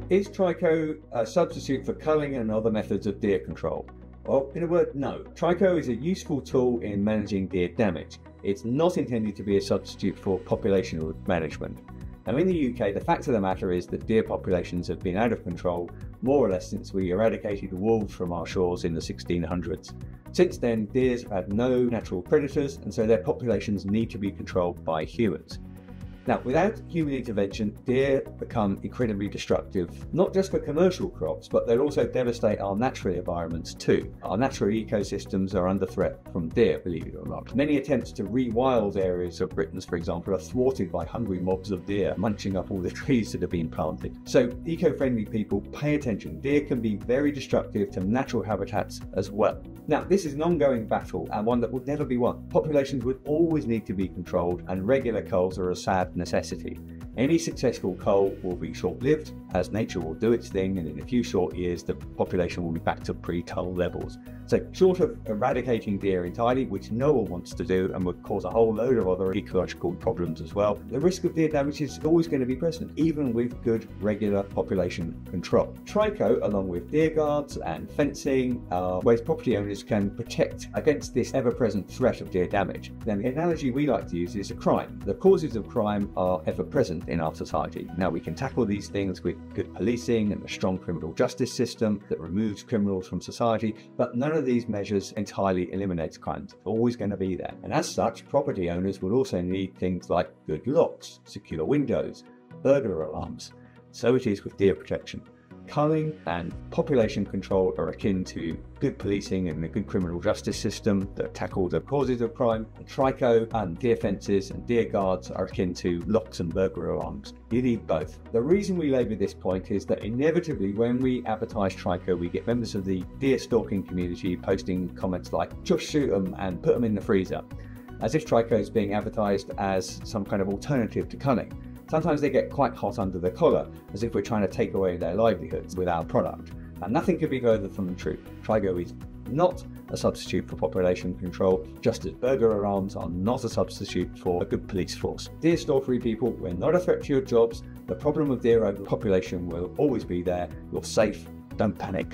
Is Trico a substitute for culling and other methods of deer control? Well, in a word, no. Trico is a useful tool in managing deer damage. It's not intended to be a substitute for population management. Now, in the UK, the fact of the matter is that deer populations have been out of control more or less since we eradicated wolves from our shores in the 1600s. Since then, deers have had no natural predators, and so their populations need to be controlled by humans. Now, without human intervention, deer become incredibly destructive, not just for commercial crops, but they'll also devastate our natural environments too. Our natural ecosystems are under threat from deer, believe it or not. Many attempts to rewild areas of Britain, for example, are thwarted by hungry mobs of deer munching up all the trees that have been planted. So, eco-friendly people, pay attention. Deer can be very destructive to natural habitats as well. Now, this is an ongoing battle and one that will never be won. Populations would always need to be controlled, and regular culls are a sad necessity. Any successful cull will be short-lived, as nature will do its thing, and in a few short years the population will be back to pre-cull levels. So short of eradicating deer entirely, which no one wants to do and would cause a whole load of other ecological problems as well, the risk of deer damage is always going to be present, even with good regular population control. Trico, along with deer guards and fencing, are ways property owners can protect against this ever-present threat of deer damage. Then the analogy we like to use is a crime. The causes of crime are ever present in our society. Now, we can tackle these things with good policing and a strong criminal justice system that removes criminals from society, but none of these measures entirely eliminates crimes. It's always going to be there. And as such, property owners will also need things like good locks, secure windows, burglar alarms. So it is with deer protection. Culling and population control are akin to good policing and a good criminal justice system that tackle the causes of crime. And Trico and deer fences and deer guards are akin to locks and burglar alarms. You need both. The reason we labour this point is that inevitably when we advertise Trico, we get members of the deer stalking community posting comments like, just shoot them and put them in the freezer, as if Trico is being advertised as some kind of alternative to culling. Sometimes they get quite hot under the collar, as if we're trying to take away their livelihoods with our product. And nothing could be further from the truth. Trico is not a substitute for population control, just as burglar alarms are not a substitute for a good police force. Dear store-free people, we're not a threat to your jobs. The problem of deer overpopulation will always be there. You're safe. Don't panic.